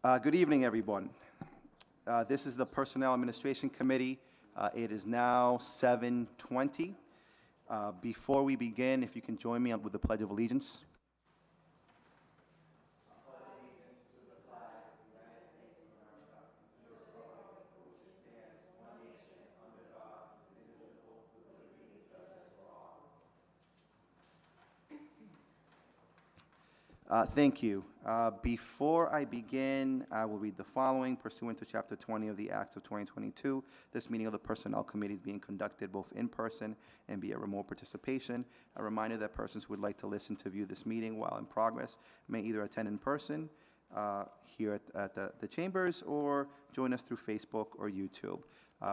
Good evening, everyone. This is the Personnel Administration Committee. It is now 7:20. Before we begin, if you can join me with the Pledge of Allegiance. Thank you. Before I begin, I will read the following. Pursuant to Chapter 20 of the Acts of 2022, this meeting of the Personnel Committee is being conducted both in person and via remote participation. A reminder that persons who would like to listen to view this meeting while in progress may either attend in person here at the chambers or join us through Facebook or YouTube.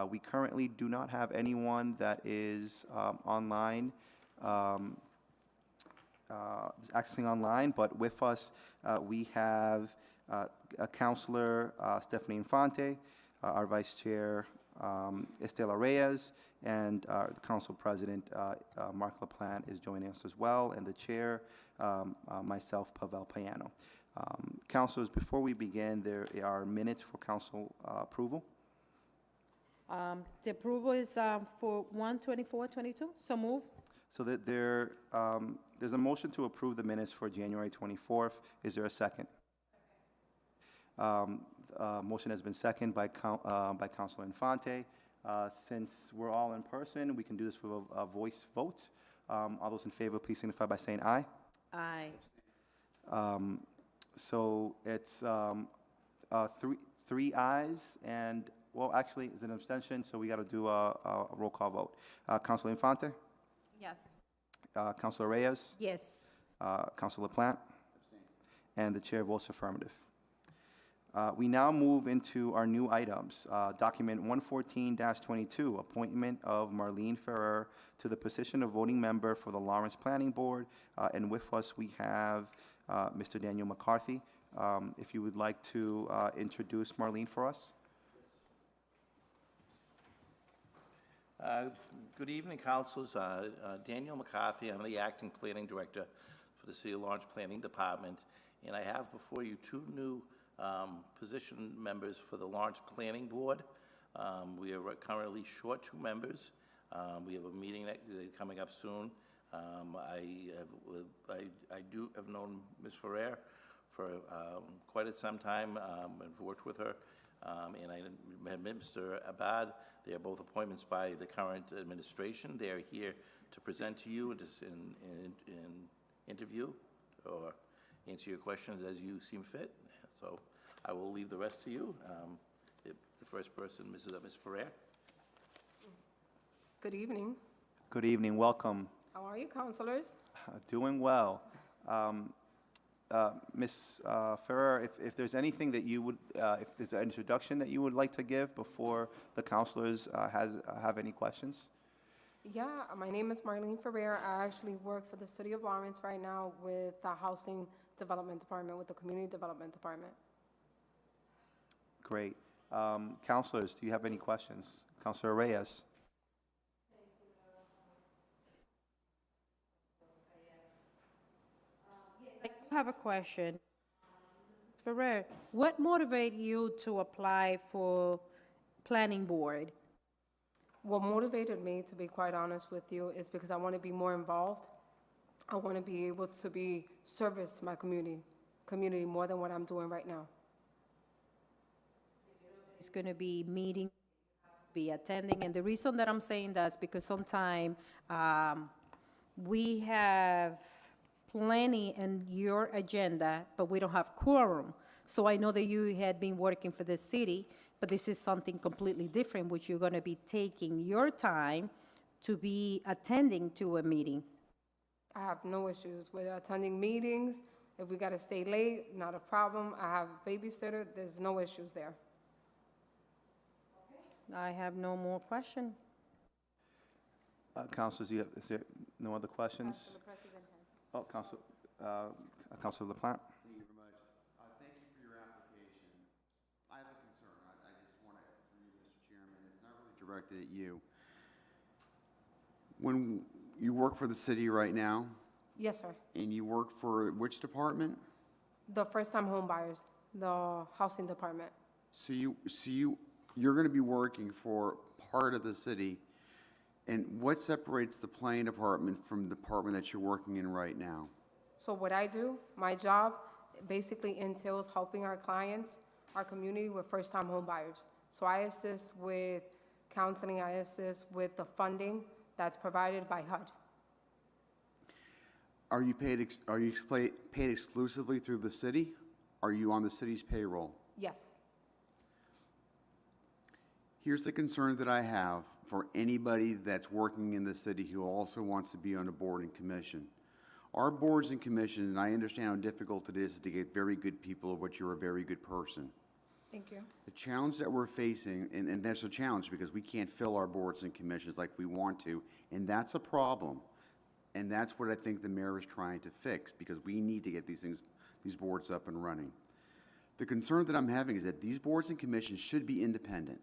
We currently do not have anyone that is online. Accessing online, but with us we have Councilor Stephanie Infante, our Vice Chair Estela Reyes, and the Council President Mark LaPlante is joining us as well, and the Chair, myself, Pavel Payano. Councilors, before we begin, there are minutes for Council approval. The approval is for 1/24/22, so move. So that there's a motion to approve the minutes for January 24th. Is there a second? Motion has been seconded by Councilor Infante. Since we're all in person, we can do this with a voice vote. All those in favor, please signify by saying aye. Aye. So it's three ayes and, well, actually, it's an abstention, so we got to do a roll call vote. Councilor Infante? Yes. Councilor Reyes? Yes. Councilor LaPlante? And the chair votes affirmative. We now move into our new items. Document 114-22, appointment of Marlene Ferrer to the position of voting member for the Lawrence Planning Board. And with us, we have Mr. Daniel McCarthy. If you would like to introduce Marlene for us. Good evening, councilors. Daniel McCarthy. I'm the acting planning director for the City of Lawrence Planning Department, and I have before you two new position members for the Lawrence Planning Board. We are currently short two members. We have a meeting that coming up soon. I do have known Ms. Ferrer for quite some time and worked with her. And I met Mr. Abad. They are both appointments by the current administration. They are here to present to you and interview or answer your questions as you seem fit. So I will leave the rest to you. The first person, Ms. Ferrer. Good evening. Good evening. Welcome. How are you, councilors? Doing well. Ms. Ferrer, if there's anything that you would, if there's an introduction that you would like to give before the councilors have any questions? Yeah, my name is Marlene Ferrer. I actually work for the City of Lawrence right now with the Housing Development Department, with the Community Development Department. Great. Councilors, do you have any questions? Councilor Reyes. I have a question. Ferrer, what motivated you to apply for planning board? What motivated me, to be quite honest with you, is because I want to be more involved. I want to be able to be service my community more than what I'm doing right now. It's going to be meeting, be attending, and the reason that I'm saying that is because sometimes we have plenty in your agenda, but we don't have quorum. So I know that you had been working for the city, but this is something completely different, which you're going to be taking your time to be attending to a meeting. I have no issues with attending meetings. If we got to stay late, not a problem. I have a babysitter. There's no issues there. I have no more question. Councilors, is there no other questions? Oh, Councilor LaPlante. Thank you very much. Thank you for your application. I have a concern. I just want to, for you, Mr. Chairman, it's not really directed at you. When you work for the city right now, Yes, sir. and you work for which department? The first-time home buyers. the housing department. So you're gonna be working for part of the city, and what separates the planning department from the department that you're working in right now? So what I do, my job basically entails helping our clients, our community with first-time home buyers. So I assist with counseling, I assist with the funding that's provided by HUD. Are you paid exclusively through the city? Are you on the city's payroll? Yes. Here's the concern that I have for anybody that's working in the city who also wants to be on a board and commission. Our boards and commissions, and I understand how difficult it is to get very good people of which you're a very good person. Thank you. The challenge that we're facing, and that's a challenge because we can't fill our boards and commissions like we want to, and that's a problem. And that's what I think the mayor is trying to fix, because we need to get these boards up and running. The concern that I'm having is that these boards and commissions should be independent.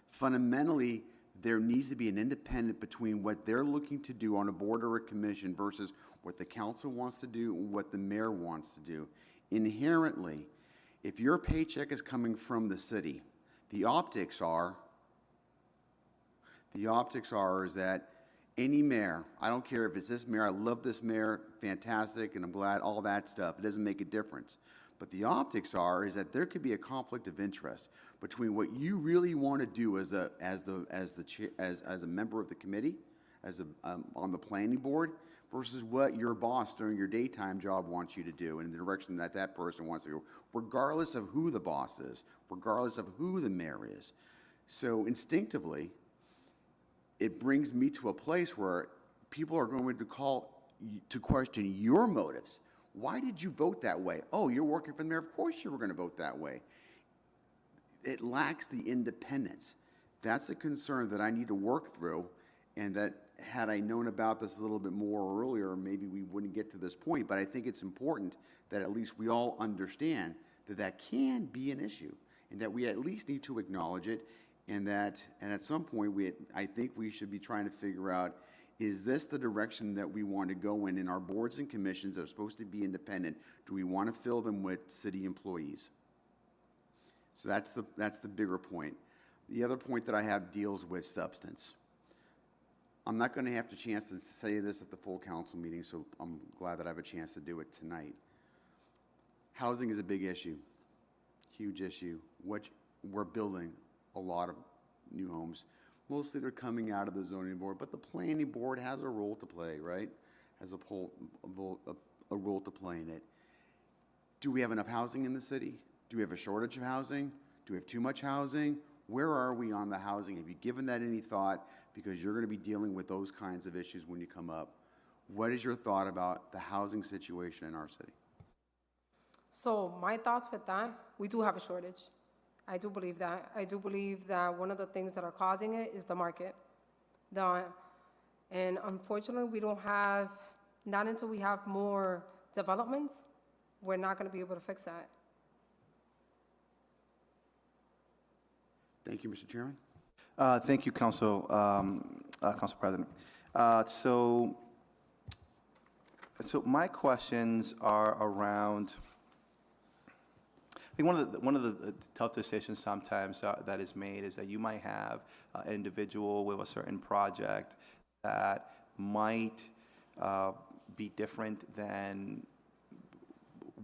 Fundamentally, there needs to be an independent between what they're looking to do on a board or a commission versus what the council wants to do and what the mayor wants to do. Inherently, if your paycheck is coming from the city, the optics are is that any mayor, I don't care if it's this mayor, I love this mayor, fantastic, and I'm glad, all that stuff, it doesn't make a difference. But the optics is that there could be a conflict of interest between what you really want to do as a member of the committee, on the planning board, versus what your boss during your daytime job wants you to do and the direction that that person wants to go, regardless of who the boss is, regardless of who the mayor is. So instinctively, it brings me to a place where people are going to question your motives. Why did you vote that way? Oh, you're working for the mayor. Of course you were going to vote that way. It lacks the independence. That's a concern that I need to work through, and that had I known about this a little bit more earlier, maybe we wouldn't get to this point. But I think it's important that at least we all understand that that can be an issue, and that we at least need to acknowledge it, and at some point, I think we should be trying to figure out, is this the direction that we want to go in our boards and commissions that are supposed to be independent? Do we want to fill them with city employees? So that's the bigger point. The other point that I have deals with substance. I'm not going to have the chance to say this at the full council meeting, so I'm glad that I have a chance to do it tonight. Housing is a big issue, huge issue. We're building a lot of new homes. Mostly they're coming out of the zoning board, but the planning board has a role to play, right? Has a role to play in it. Do we have enough housing in the city? Do we have a shortage of housing? Do we have too much housing? Where are we on the housing? Have you given that any thought? Because you're going to be dealing with those kinds of issues when you come up. What is your thought about the housing situation in our city? So my thoughts with that, we do have a shortage. I do believe that. I do believe that one of the things that are causing it is the market. And unfortunately, we don't have, not until we have more developments, we're not going to be able to fix that. Thank you, Mr. Chairman. Thank you, Council President. So my questions are around, I think one of the tough decisions sometimes that is made is that you might have an individual with a certain project that might be different than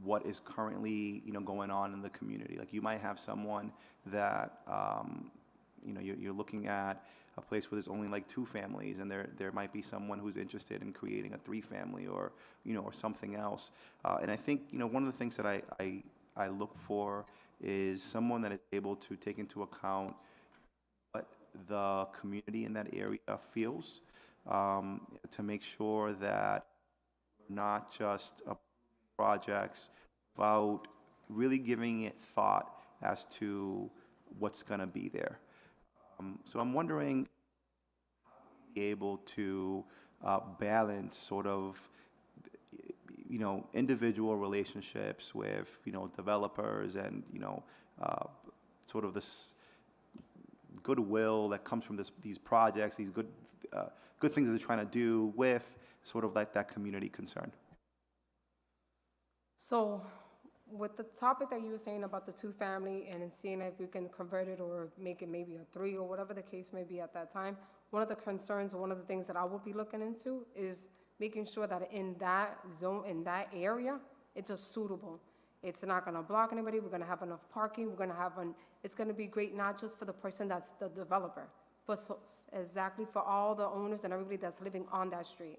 what is currently, going on in the community. Like you might have someone that, you're looking at a place where there's only like 2 families, and there might be someone who's interested in creating a 3-family or something else. And I think, one of the things that I look for is someone that is able to take into account what the community in that area feels, to make sure that not just projects without really giving it thought as to what's going to be there. So I'm wondering how to be able to balance sort of individual relationships with, developers and, sort of this goodwill that comes from these projects, these good things that they're trying to do with sort of like that community concern. So with the topic that you were saying about the two-family and then seeing if we can convert it or make it maybe a three or whatever the case may be at that time, one of the concerns, one of the things that I will be looking into is making sure that in that zone, in that area, it's a suitable. It's not gonna block anybody, we're gonna have enough parking, it's gonna be great not just for the person that's the developer, but exactly for all the owners and everybody that's living on that street.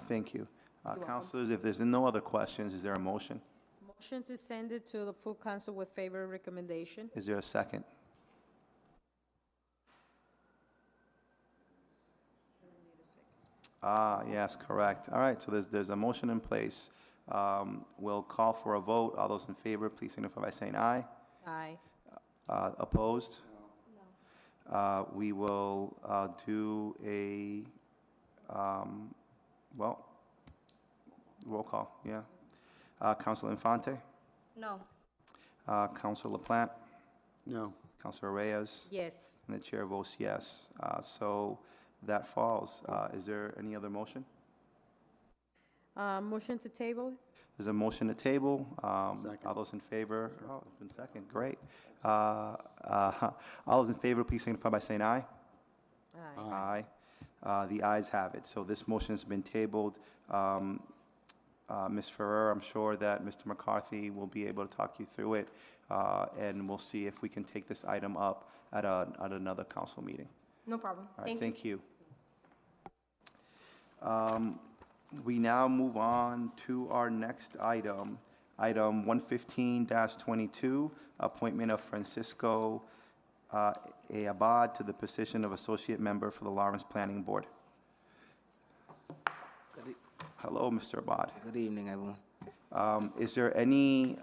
Thank you. welcome. Councilors, if there's no other questions, is there a motion? Motion to send it to the full council with favor recommendation. Is there a second? Yes, correct. All right, so there's a motion in place. We'll call for a vote. All those in favor, please signify by saying aye. Aye. Opposed? We will do a, well, roll call, yeah. Councilor Infante? No. Councilor LaPlante? No. Councilor Reyes? Yes. And the chair votes yes. So that falls. Is there any other motion? Motion to table? There's a motion to table. Second. All those in favor? Oh, it's been second, great. All those in favor, please signify by saying aye. Aye. Aye. The ayes have it. So this motion has been tabled. Ms. Ferrer, I'm sure that Mr. McCarthy will be able to talk you through it, and we'll see if we can take this item up at another council meeting. No problem. All right, Thank you. thank you. We now move on to our next item, item 115-22, appointment of Francisco A. Abad to the position of Associate Member for the Lawrence Planning Board. Hello, Mr. Abad. Good evening, everyone. Is there any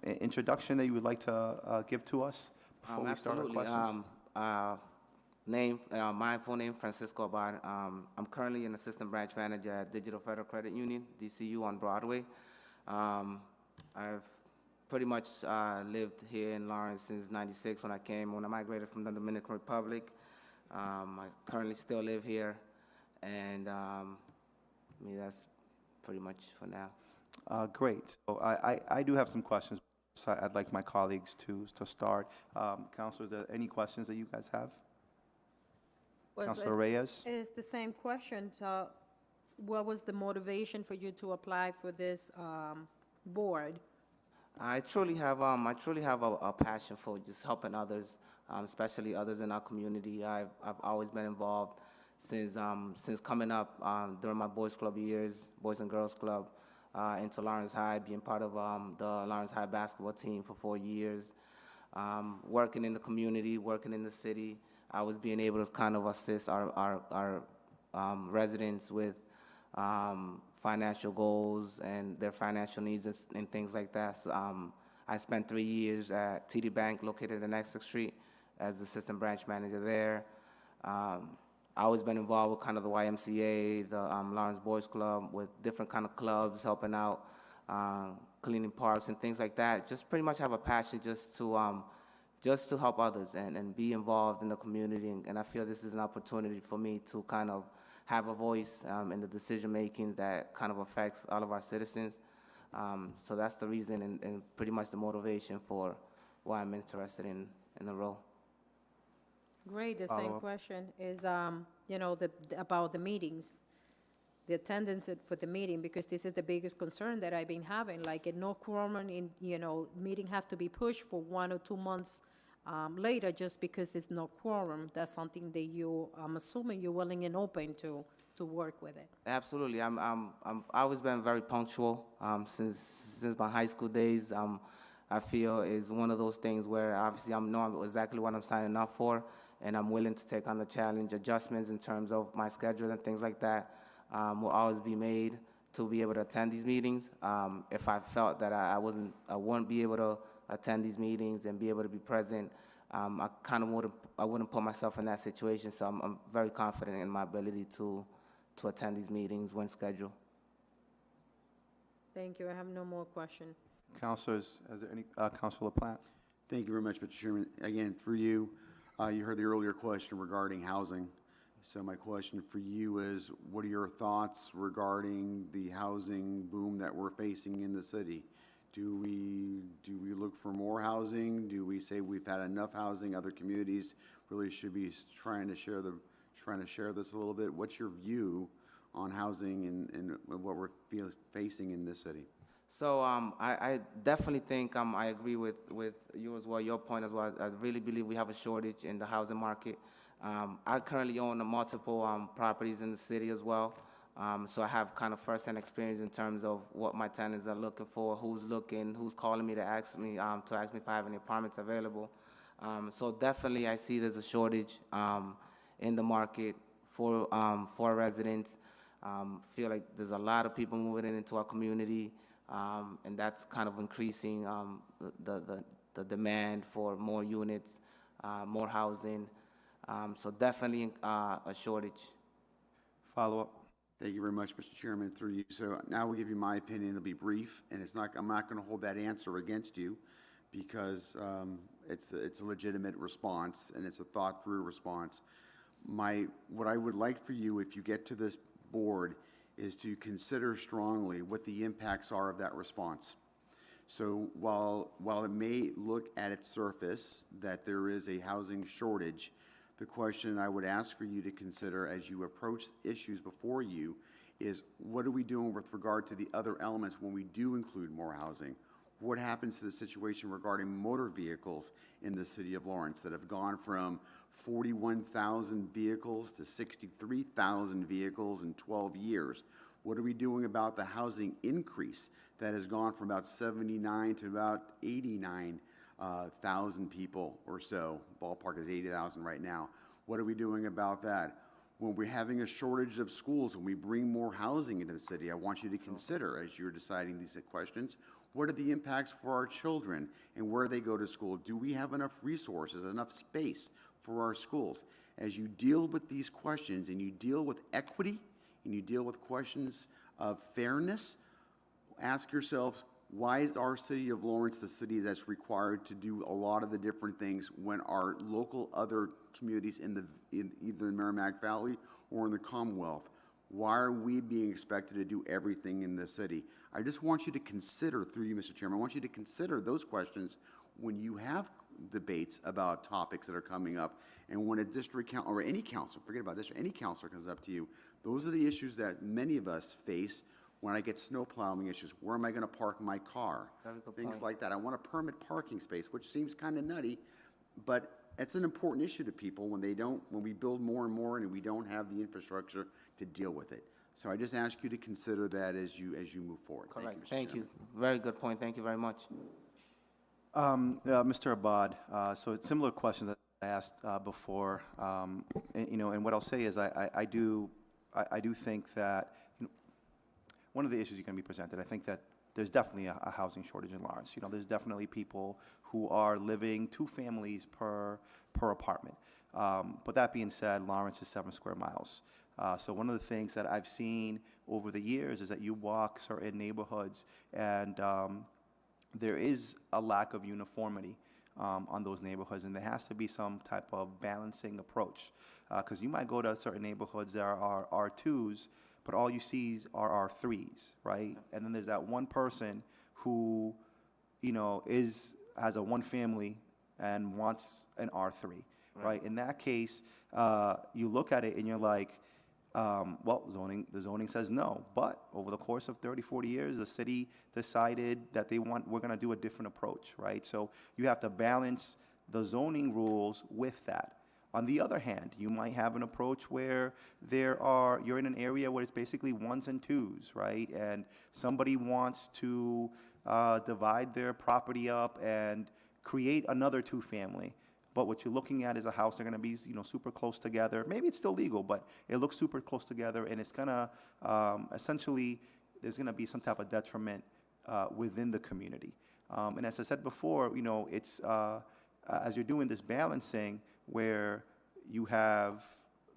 introduction that you would like to give to us before we start our questions? My full name, Francisco Abad. I'm currently an assistant branch manager at Digital Federal Credit Union, DCU on Broadway. I've pretty much lived here in Lawrence since '96 when I migrated from the Dominican Republic. I currently still live here, and that's pretty much for now. Great. So I do have some questions, so I'd like my colleagues to start. Councilors, are there any questions that you guys have? Councilor Reyes? It's the same question. So what was the motivation for you to apply for this board? I truly have a passion for just helping others, especially others in our community. I've always been involved since coming up during my Boys Club years, Boys and Girls Club, into Lawrence High, being part of the Lawrence High basketball team for 4 years, working in the community, working in the city. I was being able to kind of assist our residents with financial goals and their financial needs and things like that. So, I spent 3 years at TD Bank, located in Essex Street, as assistant branch manager there. I always been involved with kind of the YMCA, the Lawrence Boys Club, with different kind of clubs, helping out, cleaning parks and things like that. Just pretty much have a passion just to help others and be involved in the community. And I feel this is an opportunity for me to kind of have a voice in the decision-making that kind of affects all of our citizens. So that's the reason and pretty much the motivation for why I'm interested in the role. Great, the same Follow-up. question is, about the meetings, the attendance for the meeting, because this is the biggest concern that I've been having, like, no quorum in, meeting have to be pushed for 1 or 2 months later just because there's no quorum. That's something that I'm assuming you're willing and open to work with it. Absolutely. I've always been very punctual since my high school days. I feel is one of those things where obviously I know exactly what I'm signing up for, and I'm willing to take on the challenge. Adjustments in terms of my schedule and things like that will always be made to be able to attend these meetings. If I felt that I wouldn't be able to attend these meetings and be able to be present, I wouldn't put myself in that situation. So I'm very confident in my ability to attend these meetings when scheduled. Thank you, I have no more questions. Councilors, is there any, Councilor LaPlante? Thank you very much, Mr. Chairman. Again, through you, you heard the earlier question regarding housing. So my question for you is, what are your thoughts regarding the housing boom that we're facing in the city? Do we look for more housing? Do we say we've had enough housing? Other communities really should be trying to share this a little bit. What's your view on housing and what we're facing in this city? So I definitely think I agree with you as well, your point as well. I really believe we have a shortage in the housing market. I currently own multiple properties in the city as well. So I have kind of first-hand experience in terms of what my tenants are looking for, who's looking, who's calling me to ask me if I have any apartments available. So definitely I see there's a shortage in the market for residents. Feel like there's a lot of people moving into our community, and that's kind of increasing the demand for more units, more housing. So definitely a shortage. Follow-up? Thank you very much, Mr. Chairman, through you. So now we'll give you my opinion. It'll be brief, and I'm not going to hold that answer against you because it's a legitimate response and it's a thought-through response. What I would like for you, if you get to this board, is to consider strongly what the impacts are of that response. So while it may look at its surface that there is a housing shortage, the question I would ask for you to consider as you approach issues before you is, what are we doing with regard to the other elements when we do include more housing? What happens to the situation regarding motor vehicles in the city of Lawrence that have gone from 41,000 vehicles to 63,000 vehicles in 12 years? What are we doing about the housing increase that has gone from about 79 to about 89,000 people or so? Ballpark is 80,000 right now. What are we doing about that? When we're having a shortage of schools and we bring more housing into the city, I want you to consider, as you're deciding these questions, what are the impacts for our children and where they go to school? Do we have enough resources, enough space for our schools? As you deal with these questions and you deal with equity and you deal with questions of fairness, ask yourselves, why is our city of Lawrence the city that's required to do a lot of the different things when our local other communities in either the Merrimack Valley or in the Commonwealth, why are we being expected to do everything in the city? I just want you to consider, through you, Mr. Chairman, I want you to consider those questions when you have debates about topics that are coming up, and when a district council, or any council, forget about this, any councilor comes up to you, those are the issues that many of us face. When I get snow plowing issues, where am I going to park my car? Things like that. I want a permit parking space, which seems kind of nutty, but it's an important issue to people when we build more and more and we don't have the infrastructure to deal with it. So I just ask you to consider that as you move forward. Correct. Thank you, Mr. Thank you. Very good point. Thank you very much. Mr. Abad, so it's a similar question that I asked before, and what I'll say is I do think that one of the issues you're going to be presented, I think that there's definitely a housing shortage in Lawrence. There's definitely people who are living 2 families per apartment. But that being said, Lawrence is 7 square miles. So one of the things that I've seen over the years is that you walk certain neighborhoods and there is a lack of uniformity on those neighborhoods, and there has to be some type of balancing approach. Because you might go to certain neighborhoods that are R2s, but all you see are R3s, right? And then there's that one person who, has a 1 family and wants an R3, right? In that case, you look at it and you're like, the zoning says no. But over the course of 30, 40 years, the city decided that we're going to do a different approach, right? So you have to balance the zoning rules with that. On the other hand, you might have an approach where you're in an area where it's basically 1s and 2s, right? And somebody wants to divide their property up and create another 2-family. But what you're looking at is a house they're going to be, super close together. Maybe it's still legal, but it looks super close together, and it's going to essentially, there's going to be some type of detriment within the community. And as I said before, it's as you're doing this balancing, where you have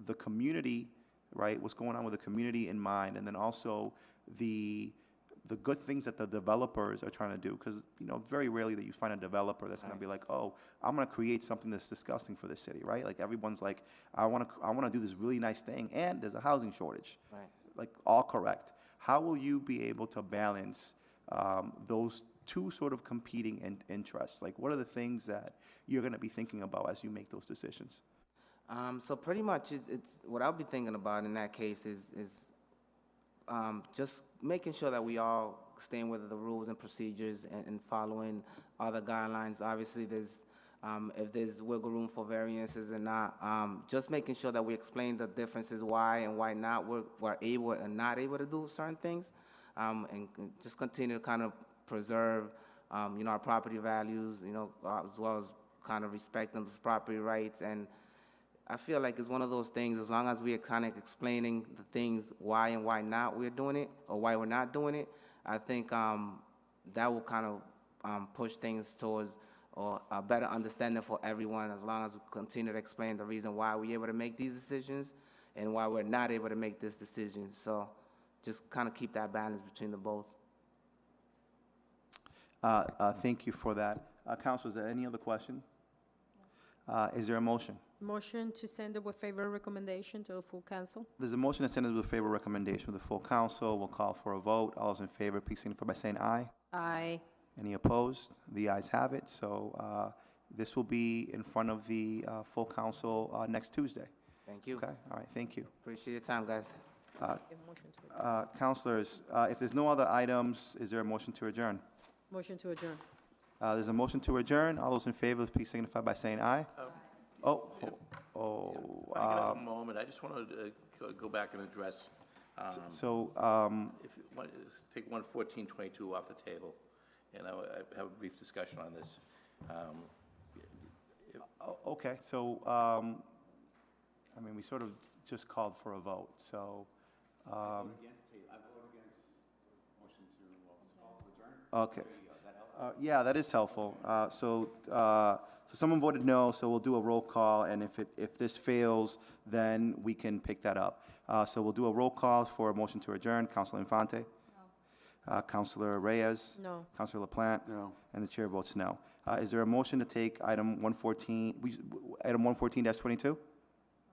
the community, right, what's going on with the community in mind, and then also the the good things that the developers are trying to do, because, you know, very rarely that you find a developer that's gonna be like, oh, I'm gonna create something that's disgusting for the city, right? Like, everyone's like, I wanna do this really nice thing, and there's a housing shortage. Right. Like, all correct. How will you be able to balance those two sort of competing interests? Like, what are the things that you're gonna be thinking about as you make those decisions? So pretty much, it's what I'll be thinking about in that case is just making sure that we all staying with the rules and procedures and following all the guidelines. Obviously, there's if there's wiggle room for variances or not, just making sure that we explain the differences, why and why not we're able and not able to do certain things, and just continue to kind of preserve, our property values, as well as kind of respecting those property rights. And I feel like it's one of those things, as long as we are kind of explaining the things, why and why not we're doing it, or why we're not doing it, I think that will kind of push things towards or a better understanding for everyone, as long as we continue to explain the reason why we're able to make these decisions and why we're not able to make this decision. So just kind of keep that balance between the both. Thank you for that. Council, is there any other question? Is there a motion? Motion to send it with favor recommendation to the full council? There's a motion to send it with favor recommendation of the full council. We'll call for a vote. All those in favor, please signify by saying aye. Aye. Any opposed? The ayes have it. So this will be in front of the full council next Tuesday. Thank you. Okay? All right, thank you. Appreciate your time, guys. Councilors, if there's no other items, is there a motion to adjourn? Motion to adjourn. There's a motion to adjourn. All those in favor, please signify by saying aye. Oh, If I could have a moment, I just wanted to go back and address, so, if you want, take 11422 off the table, and I have a brief discussion on this. okay, so, I mean, we sort of just called for a vote, so. I vote against motion to, what was it called, to adjourn? Okay. Yeah, that is helpful. So someone voted no, so we'll do a roll call, and if this fails, then we can pick that up. So we'll do a roll call for a motion to adjourn. Councilor Infante? No. Councilor Reyes? No. Councilor LaPlante? No. And the chair votes no. Is there a motion to take item 114-22?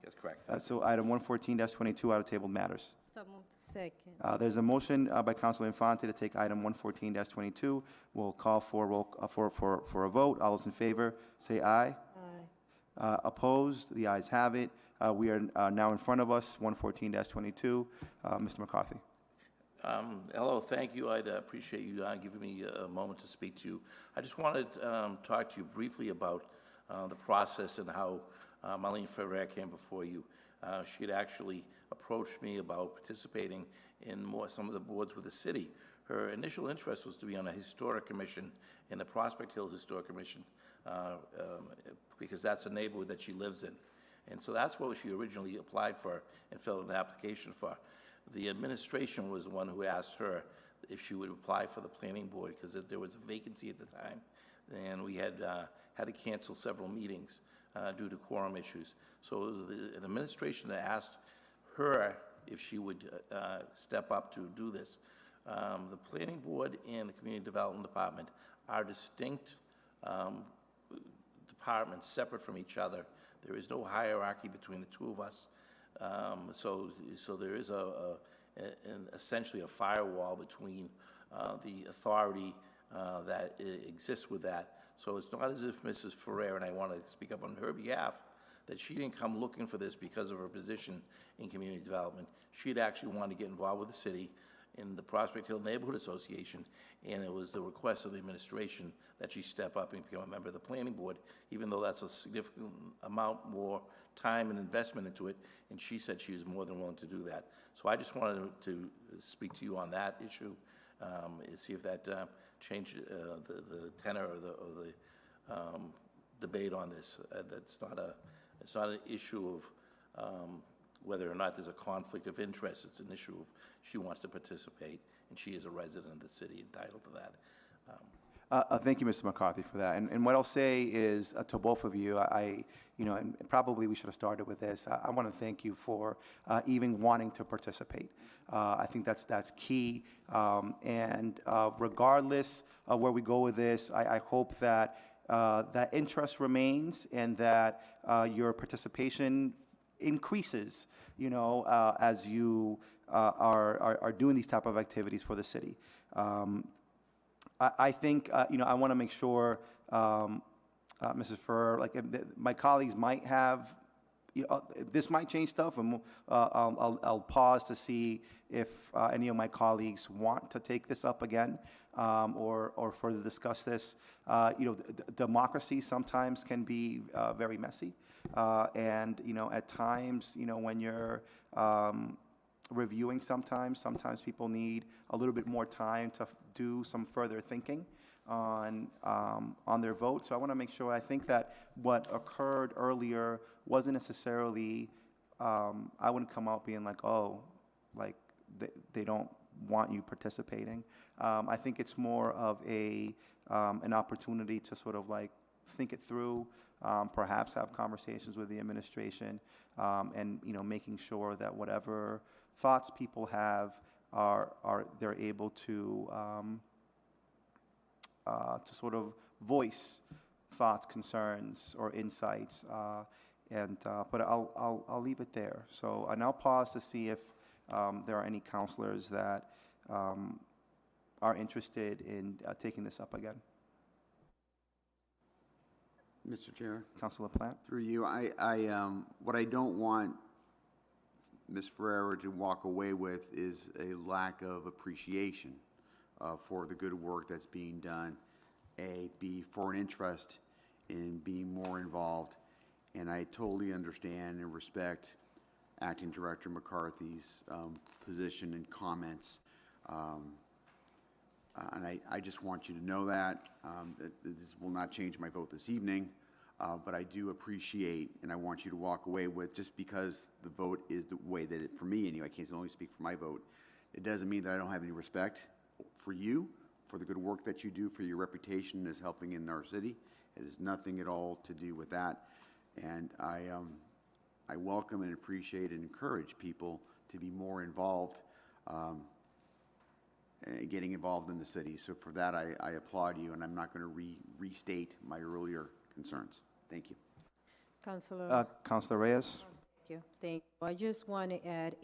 That's correct. So item 114-22 out of tabled matters. So moved. Second. There's a motion by Councilor Infante to take item 114-22. We'll call for a vote. All those in favor, say aye. Aye. Opposed? The ayes have it. We are now in front of us, 114-22. Mr. McCarthy. Hello, thank you. I'd appreciate you giving me a moment to speak to you. I just wanted to talk to you briefly about the process and how Marlene Ferrer came before you. She had actually approached me about participating in some of the boards with the city. Her initial interest was to be on a historic commission, in the Prospect Hill Historic Commission, because that's a neighborhood that she lives in. And so that's what she originally applied for and filled an application for. The administration was the one who asked her if she would apply for the planning board, because there was a vacancy at the time, and we had had to cancel several meetings due to quorum issues. So it was an administration that asked her if she would step up to do this. The planning board and the community development department are distinct departments, separate from each other. There is no hierarchy between the two of us. So there is essentially a firewall between the authority that exists with that. So it's not as if Mrs. Ferrer, and I want to speak up on her behalf, that she didn't come looking for this because of her position in community development. She'd actually wanted to get involved with the city in the Prospect Hill Neighborhood Association, and it was the request of the administration that she step up and become a member of the planning board, even though that's a significant amount more time and investment into it, and she said she was more than willing to do that. So I just wanted to speak to you on that issue, and see if that changed the tenor of the debate on this. It's not an issue of whether or not there's a conflict of interest. It's an issue of she wants to participate, and she is a resident of the city entitled to that. Thank you, Mr. McCarthy, for that. And what I'll say is to both of you, and probably we should have started with this. I want to thank you for even wanting to participate. I think that's key. And regardless of where we go with this, I hope that that interest remains and that your participation increases, as you are doing these type of activities for the city. I think, I want to make sure, Mrs. Ferrer, my colleagues might have, this might change stuff, and I'll pause to see if any of my colleagues want to take this up again, or further discuss this. Democracy sometimes can be very messy, and, at times, when you're reviewing sometimes people need a little bit more time to do some further thinking on their vote. So I want to make sure, I think that what occurred earlier wasn't necessarily, I wouldn't come out being like, oh, like they don't want you participating. I think it's more of an opportunity to sort of like think it through, perhaps have conversations with the administration, and, making sure that whatever thoughts people have they're able to sort of voice thoughts, concerns, or insights, but I'll leave it there. So, and I'll pause to see if there are any counselors that are interested in taking this up again. Mr. Chair, Councilor Plant? through you, what I don't want Ms. Ferrera to walk away with is a lack of appreciation for the good work that's being done, B, for an interest in being more involved. And I totally understand and respect Acting Director McCarthy's position and comments. And I just want you to know that this will not change my vote this evening. But I do appreciate, and I want you to walk away with, just because the vote is the way that for me anyway, I can only speak for my vote, it doesn't mean that I don't have any respect for you, for the good work that you do, for your reputation as helping in our city. It has nothing at all to do with that. And I welcome and appreciate and encourage people to be more involved, getting involved in the city. So for that, I applaud you, and I'm not going to restate my earlier concerns. Thank you. Councilor Reyes? Thank you. I just want to add,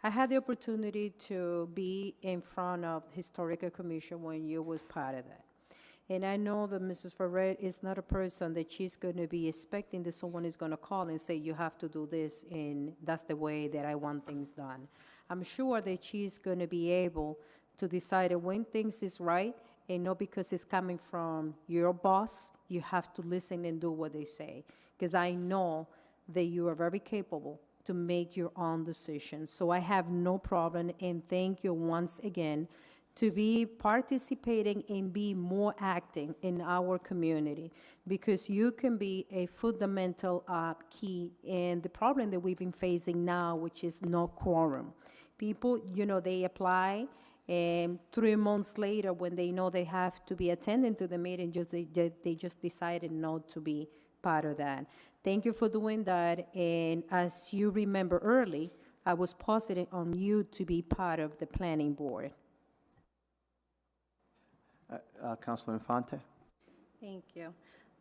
I had the opportunity to be in front of Historical Commission when you was part of that. And I know that Mrs. Ferrer is not a person that she's going to be expecting that someone is going to call and say, you have to do this, and that's the way that I want things done. I'm sure that she's going to be able to decide when things is right, and not because it's coming from your boss, you have to listen and do what they say. Because I know that you are very capable to make your own decisions. So I have no problem, and thank you once again to be participating and be more acting in our community, because you can be a fundamental key in the problem that we've been facing now, which is no quorum. People, they apply, and 3 months later, when they know they have to be attending to the meeting, they just decided not to be part of that. Thank you for doing that, and as you remember early, I was positive on you to be part of the planning board. Councilor Infante? Thank you.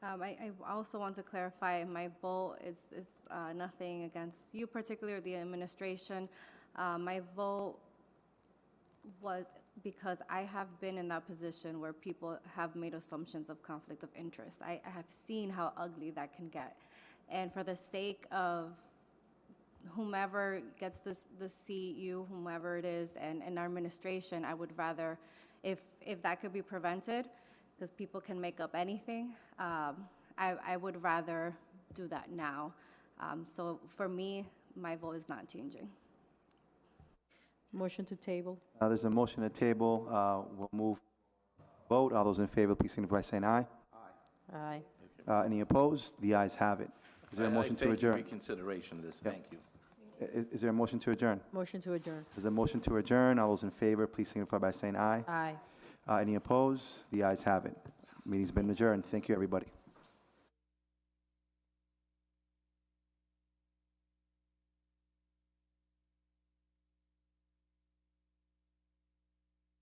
I also want to clarify, my vote is nothing against you particularly or the administration. My vote was because I have been in that position where people have made assumptions of conflict of interest. I have seen how ugly that can get. And for the sake of whomever gets the seat, whomever it is, and our administration, I would rather, if that could be prevented, because people can make up anything, I would rather do that now. So for me, my vote is not changing. Motion to table. There's a motion to table. We'll move vote. All those in favor, please signify by saying aye. Aye. Any opposed? The ayes have it. Is there a motion to Thank you adjourn? for consideration of this. Yep. Thank you. Is there a motion to adjourn? Motion to adjourn. There's a motion to adjourn. All those in favor, please signify by saying aye. Aye. Any opposed? The ayes have it. Meeting's been adjourned. Thank you, everybody.